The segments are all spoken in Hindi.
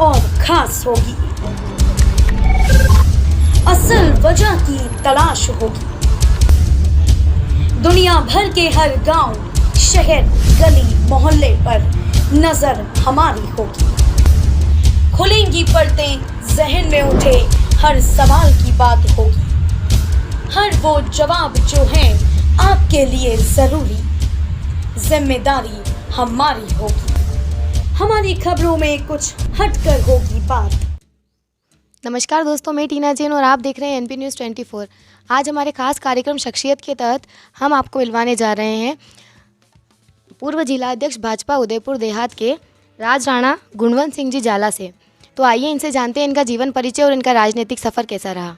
और खास होगी। असल वजह की तलाश होगी। दुनिया भर के हर गांव, शहर, गली, मोहल्ले पर नजर हमारी होगी। खुलेंगी पर्दें, जहन में उठे हर सवाल की बात होगी। हर वो जवाब जो है आपके लिए जरूरी, जिम्मेदारी हमारी होगी। हमारी खबरों में कुछ हटकर होगी बात। नमस्कार दोस्तों, मैं टीना जैन और आप देख रहे हैं एनपी न्यूज़ 24। आज हमारे खास कार्यक्रम शख्सियत के तहत हम आपको मिलवाने जा रहे हैं पूर्व जिला अध्यक्ष भाजपा उदयपुर देहात के राज राणा गुणवंत सिंह जी जाला से। तो आइए इनसे जानते हैं इनका जीवन परिचय और इनका राजनीतिक सफ़र कैसा रहा।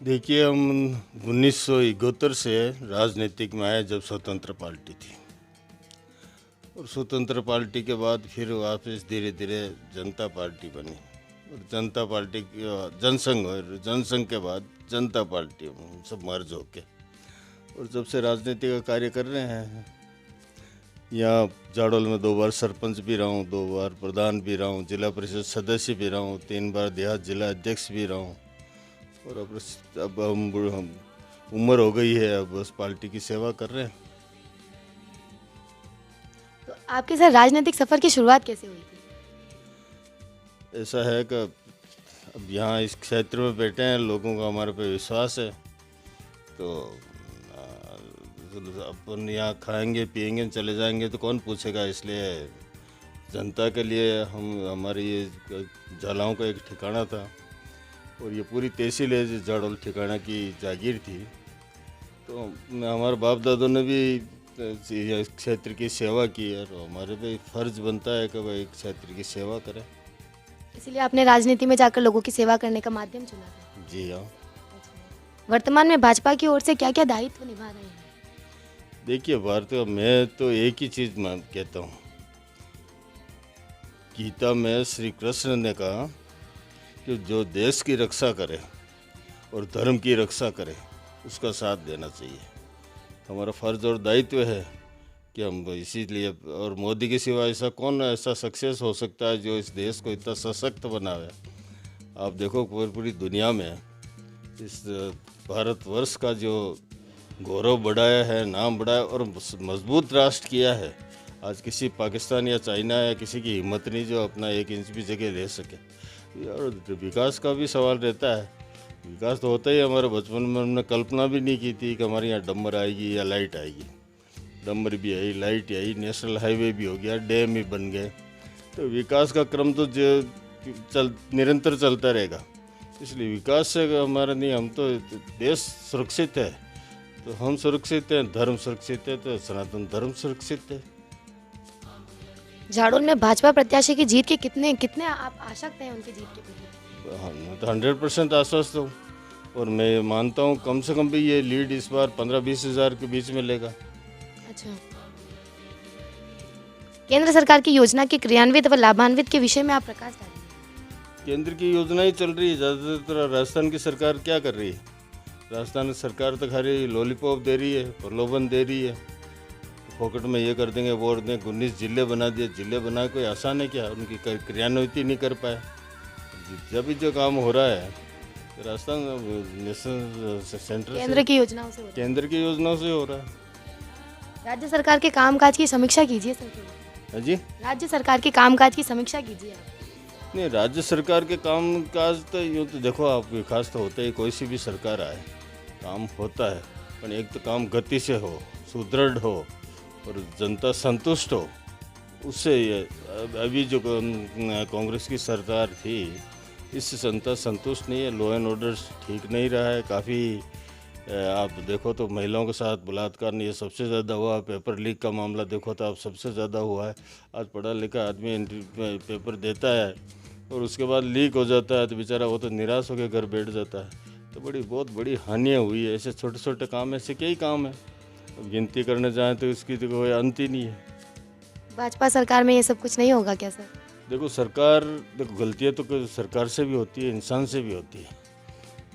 देखिए, हम 1971 से राजनीतिक में आए जब स्वतंत्र पार्टी थी, और स्वतंत्र पार्टी के बाद फिर वापस धीरे धीरे जनता पार्टी बनी, और जनता पार्टी जनसंघ, और जनसंघ के बाद जनता पार्टी सब मर्ज होके, और जब से राजनीति का कार्य कर रहे हैं। यहाँ जाडोल में 2 बार सरपंच भी रहा हूँ, 2 बार प्रधान भी रहा हूँ, जिला परिषद सदस्य भी रहा हूँ, 3 बार देहात जिला अध्यक्ष भी रहा हूँ, और अब हम उम्र हो गई है, अब बस पार्टी की सेवा कर रहे हैं। तो आपके साथ राजनीतिक सफ़र की शुरुआत कैसे हुई थी? ऐसा है कि अब यहाँ इस क्षेत्र में बैठे हैं, लोगों का हमारे पे विश्वास है, तो अपन यहाँ खाएंगे पिएंगे चले जाएंगे तो कौन पूछेगा। इसलिए जनता के लिए हमारी ये झालाओं का एक ठिकाना था, और ये पूरी तहसील है जाडोल ठिकाना की जागीर थी। तो हमारे बाप दादों ने भी इस क्षेत्र की सेवा की, और हमारे पे फर्ज बनता है कि भाई क्षेत्र की सेवा करें। इसलिए आपने राजनीति में जाकर लोगों की सेवा करने का माध्यम चुना था। जी हाँ। वर्तमान में भाजपा की ओर से क्या क्या दायित्व निभा रहे हैं? देखिए, भारतीय मैं तो एक ही चीज़ कहता हूँ, गीता में श्री कृष्ण ने कहा कि जो देश की रक्षा करे और धर्म की रक्षा करे उसका साथ देना चाहिए। हमारा फर्ज और दायित्व है कि हम इसीलिए, और मोदी के सिवा ऐसा कौन ऐसा सक्सेस हो सकता है जो इस देश को इतना सशक्त बनावे। आप देखो पूरी दुनिया में इस भारतवर्ष का जो गौरव बढ़ाया है, नाम बढ़ाया और मजबूत राष्ट्र किया है। आज किसी पाकिस्तान या चाइना या किसी की हिम्मत नहीं जो अपना 1 इंच भी जगह ले सके। और विकास का भी सवाल रहता है। विकास तो होता ही, हमारे बचपन में हमने कल्पना भी नहीं की थी कि हमारे यहाँ डंबर आएगी या लाइट आएगी। डंबर भी आई, लाइट आई, नेशनल हाईवे भी हो गया, डैम भी बन गए। तो विकास का क्रम तो निरंतर चलता रहेगा। इसलिए विकास से हमारा नहीं, हम तो देश सुरक्षित है तो हम सुरक्षित हैं, धर्म सुरक्षित है तो सनातन धर्म सुरक्षित है। झाड़ोल में भाजपा प्रत्याशी की जीत के कितने आप आशक्त हैं उनकी जीत के प्रति? हम तो 100% आश्वस्त हूँ, और मैं मानता हूँ कम से कम भी ये लीड इस बार 15-20 हज़ार के बीच में लेगा। अच्छा, केंद्र सरकार की योजना के क्रियान्वित व लाभान्वित के विषय में आप प्रकाश डालिए। केंद्र की योजनाएं चल रही है, ज़्यादातर राजस्थान की सरकार क्या कर रही है? राजस्थान सरकार तो खाली लॉलीपॉप दे रही है, प्रलोभन दे रही है, पॉकेट में ये कर देंगे वो कर देंगे। 19 जिले बना दिए, जिले बना कोई आसान है क्या? उनकी क्रियान्वित नहीं कर पाए। जब भी जो काम हो रहा है राजस्थान नेशनल सेंटर केंद्र की योजनाओं से हो रहा है। राज्य सरकार के कामकाज की समीक्षा कीजिए सर। जी, राज्य सरकार के कामकाज की समीक्षा कीजिए आप। नहीं, राज्य सरकार के कामकाज तो यूँ तो देखो, आप विकास तो होता ही, कोई सी भी सरकार आए काम होता है, पर एक तो काम गति से हो, सुदृढ़ हो और जनता संतुष्ट हो। उससे ये अभी जो कांग्रेस की सरकार थी, इससे जनता संतुष्ट नहीं है। लॉ एंड ऑर्डर ठीक नहीं रहा है। काफ़ी आप देखो तो महिलाओं के साथ बलात्कार नहीं, ये सबसे ज़्यादा हुआ। पेपर लीक का मामला देखो तो आप सबसे ज़्यादा हुआ है। आज पढ़ा लिखा आदमी पेपर देता है और उसके बाद लीक हो जाता है तो बेचारा वो तो निराश होकर घर बैठ जाता है। तो बहुत बड़ी हानियाँ हुई है। ऐसे छोटे छोटे काम, ऐसे कई काम है, अब गिनती करने जाएँ तो इसकी तो कोई अंत ही नहीं है। भाजपा सरकार में ये सब कुछ नहीं होगा क्या सर? देखो गलतियाँ तो सरकार से भी होती है, इंसान से भी होती है,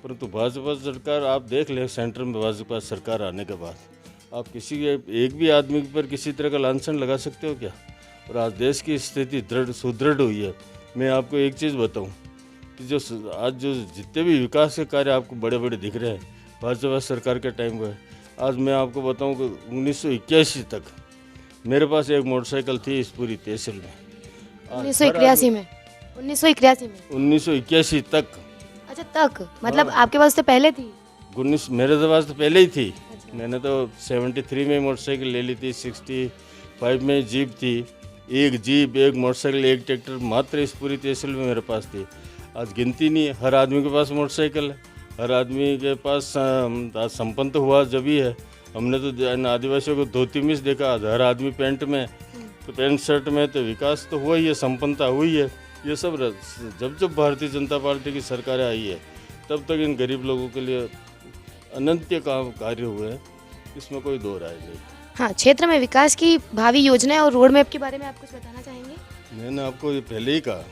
परंतु भाजपा सरकार आप देख लें, सेंटर में भाजपा सरकार आने के बाद आप किसी एक भी आदमी पर किसी तरह का लांछन लगा सकते हो क्या? और आज देश की स्थिति सुदृढ़ हुई है। मैं आपको एक चीज़ बताऊं कि आज जो जितने भी विकास के कार्य आपको बड़े बड़े दिख रहे हैं भाजपा सरकार के टाइम को है। आज मैं आपको बताऊं कि 1981 तक मेरे पास एक मोटरसाइकिल थी इस पूरी तहसील में। 1981 में 1981 तक। अच्छा, तक मतलब आपके पास तो पहले थी? मेरे पास तो पहले ही थी। मैंने तो 73 में मोटरसाइकिल ले ली थी, 65 में जीप थी। एक जीप, एक मोटरसाइकिल, एक ट्रैक्टर मात्र इस पूरी तहसील में मेरे पास थी। आज गिनती नहीं है, हर आदमी के पास मोटरसाइकिल है, हर आदमी के पास आज संपन्न तो हुआ जब ही है। हमने तो आदिवासियों को धोती में देखा, हर आदमी पैंट में, तो पैंट शर्ट में, तो विकास तो हुआ ही है, संपन्नता हुई है। ये सब जब भारतीय जनता पार्टी की सरकार आई है तब तक इन गरीब लोगों के लिए अनंत कार्य हुए हैं, इसमें कोई दो राय नहीं। हाँ, क्षेत्र में विकास की भावी योजनाएं और रोड मैप के बारे में आप कुछ बताना चाहेंगे? मैंने आपको ये पहले ही कहा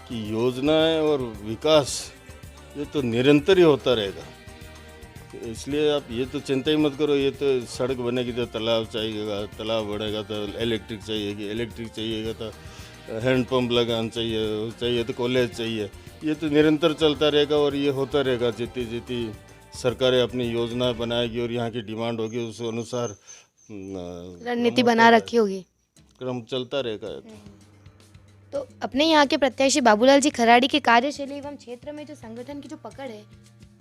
कि योजनाएं और विकास ये तो निरंतर ही होता रहेगा। इसलिए आप ये तो चिंता ही मत करो, ये तो सड़क बनेगी तो तालाब चाहिएगा, तालाब बढ़ेगा तो इलेक्ट्रिक चाहिएगी, इलेक्ट्रिक चाहिएगा तो हैंडपम्प लगाना चाहिए तो कॉलेज चाहिए। ये तो निरंतर चलता रहेगा और ये होता रहेगा। जितनी सरकारें अपनी योजनाएं बनाएगी और यहाँ की डिमांड होगी उस अनुसार रणनीति बना रखी होगी, क्रम चलता रहेगा। तो अपने यहाँ के प्रत्याशी बाबूलाल जी खराड़ी की कार्यशैली एवं क्षेत्र में जो संगठन की जो पकड़ है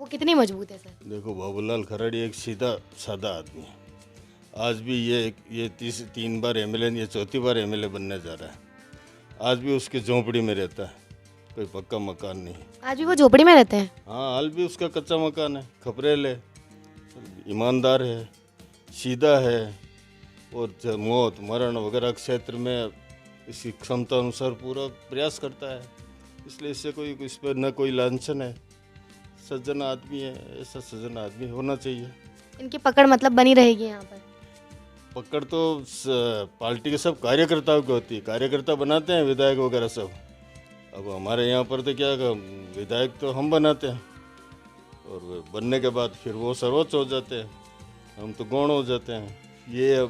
वो कितनी मजबूत है सर? देखो, बाबूलाल खराड़ी एक सीधा सादा आदमी है। आज भी ये 3 बार एमएलए, ये 4थी बार एमएलए बनने जा रहा है। आज भी उसके झोंपड़ी में रहता है, कोई पक्का मकान नहीं। आज भी वो झोपड़ी में रहते हैं? हाँ, आज भी उसका कच्चा मकान है, खपरेल है, ईमानदार है, सीधा है और मौत मरण वगैरह क्षेत्र में इसकी क्षमता अनुसार पूरा प्रयास करता है। इसलिए इससे इस पर न कोई लांछन है, सज्जन आदमी है, ऐसा सज्जन आदमी होना चाहिए। इनकी पकड़ मतलब बनी रहेगी यहाँ पर? पकड़ तो पार्टी के सब कार्यकर्ताओं की होती है, कार्यकर्ता बनाते हैं विधायक वगैरह सब। अब हमारे यहाँ पर तो क्या विधायक तो हम बनाते हैं और बनने के बाद फिर वो सर्वोच्च हो जाते हैं, हम तो गौण हो जाते हैं। ये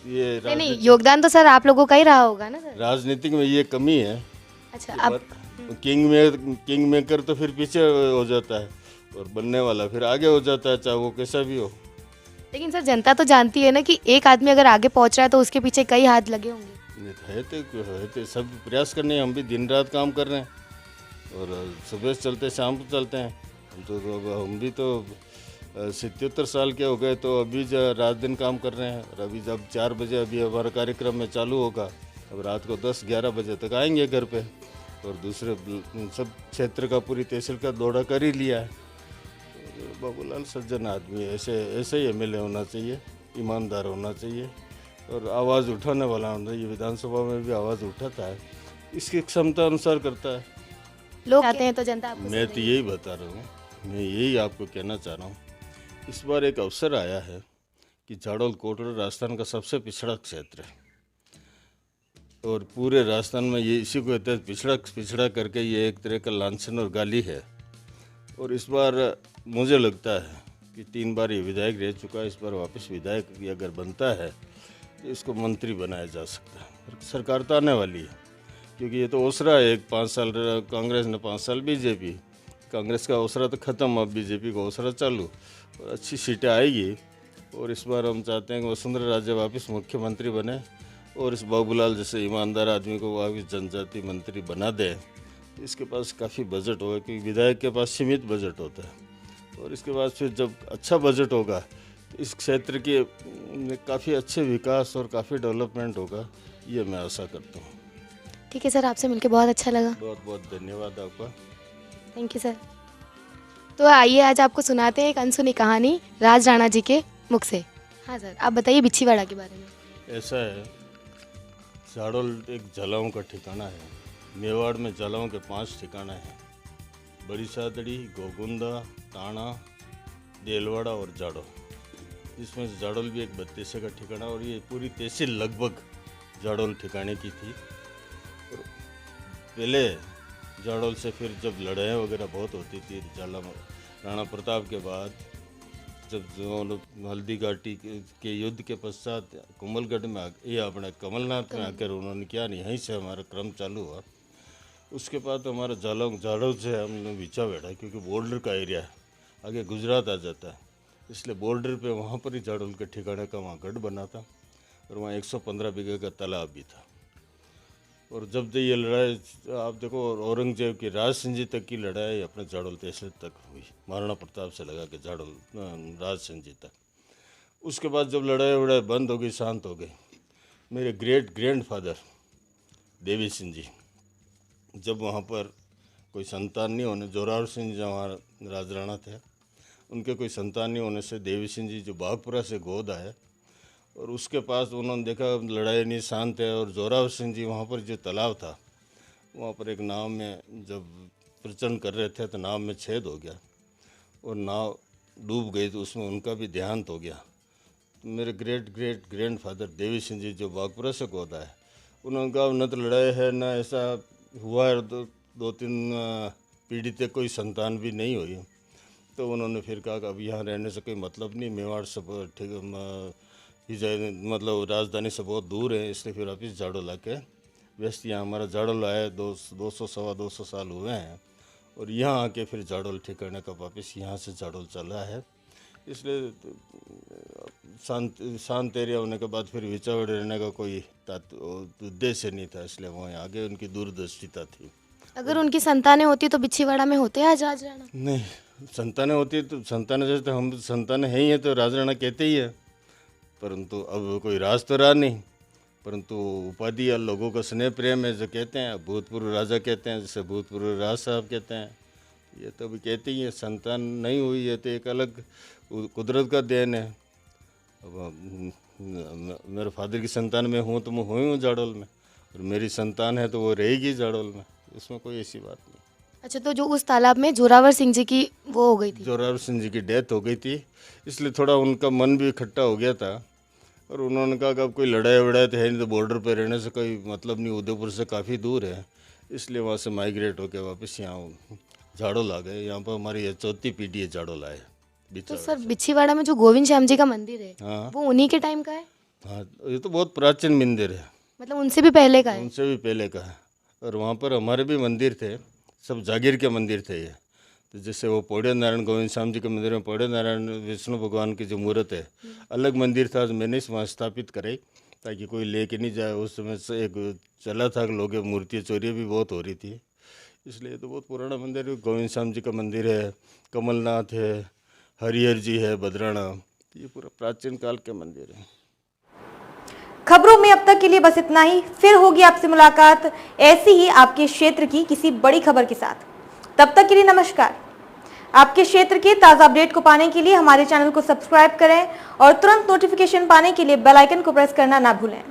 नहीं, योगदान तो सर आप लोगों का ही रहा होगा ना सर? राजनीतिक में ये कमी है। अच्छा, अब किंग मेकर तो फिर पीछे हो जाता है और बनने वाला फिर आगे हो जाता है, चाहे वो कैसा भी हो। लेकिन सर जनता तो जानती है ना कि एक आदमी अगर आगे पहुंच रहा है तो उसके पीछे कई हाथ लगे होंगे। है तो सब प्रयास करने हैं, हम भी दिन रात काम कर रहे हैं और सुबह से चलते शाम को चलते हैं। हम भी तो 77 साल के हो गए तो अभी रात दिन काम कर रहे हैं। और अभी जब 4 बजे अभी हमारा कार्यक्रम में चालू होगा, अब रात को 10-11 बजे तक आएंगे घर पे। और दूसरे सब क्षेत्र का पूरी तहसील का दौरा कर ही लिया है। बाबूलाल सज्जन आदमी है, ऐसे ही एमएलए होना चाहिए, ईमानदार होना चाहिए और आवाज़ उठाने वाला होना चाहिए। विधानसभा में भी आवाज़ उठाता है, इसकी क्षमता अनुसार करता है। लोग आते हैं तो जनता आपको मैं तो यही बता रहा हूँ, मैं यही आपको कहना चाह रहा हूँ। इस बार एक अवसर आया है कि जाडौल कोटड़ा राजस्थान का सबसे पिछड़ा क्षेत्र है और पूरे राजस्थान में ये इसी को कहते हैं पिछड़ा करके ये एक तरह का लांछन और गाली है। और इस बार मुझे लगता है कि 3 बार ये विधायक रह चुका है, इस बार वापस विधायक अगर बनता है तो इसको मंत्री बनाया जा सकता है। सरकार तो आने वाली है क्योंकि ये तो ओसरा है, 5 साल कांग्रेस ने, 5 साल बीजेपी। कांग्रेस का ओसरा तो ख़त्म, अब बीजेपी का ओसरा चालू और अच्छी सीटें आएगी। और इस बार हम चाहते हैं कि वसुंधरा राजे वापस मुख्यमंत्री बने और इस बाबूलाल जैसे ईमानदार आदमी को वापस जनजाति मंत्री बना दे। इसके पास काफ़ी बजट होगा क्योंकि विधायक के पास सीमित बजट होता है और इसके बाद फिर जब अच्छा बजट होगा तो इस क्षेत्र के काफ़ी अच्छे विकास और काफ़ी डेवलपमेंट होगा, ये मैं आशा करता हूँ। ठीक है सर, आपसे मिलकर बहुत अच्छा लगा। बहुत बहुत धन्यवाद आपका। Thank you sir. तो आइए आज आपको सुनाते हैं एक अनसुनी कहानी राज राणा जी के मुख से। हाँ सर, आप बताइए बिच्छीवाड़ा के बारे में। ऐसा है, जाडौल एक जलाओं का ठिकाना है। मेवाड़ में जलाओं के 5 ठिकाना हैं, बड़ी सादड़ी, गोगुंदा, टाणा, देलवाड़ा और जाडौल। इसमें जाडौल भी एक 32 का ठिकाना और ये पूरी तहसील लगभग जाडौल ठिकाने की थी। और पहले जाडौल से फिर जब लड़ाई वगैरह बहुत होती थी, राणा प्रताप के बाद जब जो हल्दी घाटी के युद्ध के पश्चात कोमलगढ़ में ये अपने कमलनाथ में आकर उन्होंने किया नहीं, यहीं से हमारा क्रम चालू हुआ। उसके बाद हमारा जाड़ों से हमने विचा बैठा, क्योंकि बॉर्डर का एरिया है, आगे गुजरात आ जाता है, इसलिए बॉर्डर पे वहाँ पर ही जाड़ोल के ठिकाने का वहाँ गढ़ बना था और वहाँ 115 बीघे का तालाब भी था। और जब ये लड़ाई आप देखो, औरंगजेब की राज सिंह जी तक की लड़ाई अपने जाड़ोल तहसील तक हुई, महाराणा प्रताप से लगा के जाड़ोल राज सिंह जी तक। उसके बाद जब लड़ाई बंद हो गई, शांत हो गई, मेरे ग्रेट ग्रैंडफादर देवी सिंह जी जब वहाँ पर कोई संतान नहीं होने, जोरावर सिंह जी वहाँ राजराणा थे, उनके कोई संतान नहीं होने से देवी सिंह जी जो बागपुरा से गोद आए और उसके पास उन्होंने देखा लड़ाई नहीं, शांत है। और जोरावर सिंह जी वहाँ पर जो तालाब था वहाँ पर एक नाव में जब प्रचंड कर रहे थे तो नाव में छेद हो गया और नाव डूब गई, तो उसमें उनका भी देहांत हो गया। तो मेरे ग्रेट ग्रैंडफादर देवी सिंह जी जो बागपुरा से गोद आए, उन्होंने कहा न तो लड़ाई है न ऐसा हुआ है, दो तीन पीढ़ी तक कोई संतान भी नहीं हुई। तो उन्होंने फिर कहा कि अब यहाँ रहने से कोई मतलब नहीं, मेवाड़ से ठीक मतलब राजधानी से बहुत दूर है, इसलिए फिर वापिस जाड़ोल आके व्यस्त यहाँ हमारा जाड़ोल आया 200 साल हुए हैं और यहाँ आके फिर जाड़ोल ठिकाने का वापस यहाँ से जाड़ोल चला है। इसलिए शांत एरिया होने के बाद फिर विचावड़ रहने का कोई उद्देश्य नहीं था, इसलिए वहाँ आगे उनकी दूरदर्शिता थी। अगर उनकी संतानें होती तो बिछीवाड़ा में होते आज राजराणा? नहीं, संतानें होती तो संतानें जैसे तो हम संतानें हैं ही हैं तो राजराणा कहते ही है, परंतु अब कोई राज तो रहा नहीं, परंतु उपाधि या लोगों का स्नेह प्रेम है जो कहते हैं, भूतपूर्व राजा कहते हैं, जैसे भूतपूर्व राज साहब कहते हैं, ये तो अभी कहते ही है। संतान नहीं हुई है तो एक अलग कुदरत का देन है। अब मेरे फादर की संतान में हूँ तो मैं हुई हूँ जाड़ोल में, और मेरी संतान है तो वो रहेगी जाड़ोल में, इसमें कोई ऐसी बात नहीं। अच्छा, तो जो उस तालाब में जोरावर सिंह जी की वो हो गई थी, जोरावर सिंह जी की डेथ हो गई थी, इसलिए थोड़ा उनका मन भी इकट्ठा हो गया था और उन्होंने कहा कि अब कोई लड़ाई वड़ाई तो है नहीं, तो बॉर्डर पर रहने से कोई मतलब नहीं, उदयपुर से काफ़ी दूर है, इसलिए वहाँ से माइग्रेट होकर वापस यहाँ जाड़ोल आ गए। यहाँ पर हमारी ये चौथी पीढ़ी है जाड़ोल आए। तो सर बिछीवाड़ा में जो गोविंद श्याम जी का मंदिर है, हाँ, वो उन्हीं के टाइम का है? हाँ, ये तो बहुत प्राचीन मंदिर है, मतलब उनसे भी पहले का है? उनसे भी पहले का है। और वहाँ पर हमारे भी मंदिर थे, सब जागीर के मंदिर थे ये। तो जैसे वो पौड़े नारायण गोविंद श्याम जी के मंदिर में पौड़े नारायण विष्णु भगवान की जो मूर्त है, अलग मंदिर था, मैंने वहाँ स्थापित कराई ताकि कोई लेके नहीं जाए। उस समय से एक चला था कि लोग मूर्तियाँ चोरियाँ भी बहुत हो रही थी, इसलिए तो बहुत पुराना मंदिर है। गोविंद श्याम जी का मंदिर है, कमलनाथ है, हरिहर जी है, बदराना, ये पूरा प्राचीन काल के मंदिर है। खबरों में अब तक के लिए बस इतना ही, फिर होगी आपसे मुलाकात ऐसी ही आपके क्षेत्र की किसी बड़ी खबर के साथ। तब तक के लिए नमस्कार। आपके क्षेत्र के ताज़ा अपडेट को पाने के लिए हमारे चैनल को सब्सक्राइब करें और तुरंत नोटिफिकेशन पाने के लिए बेल आइकन को प्रेस करना ना भूलें।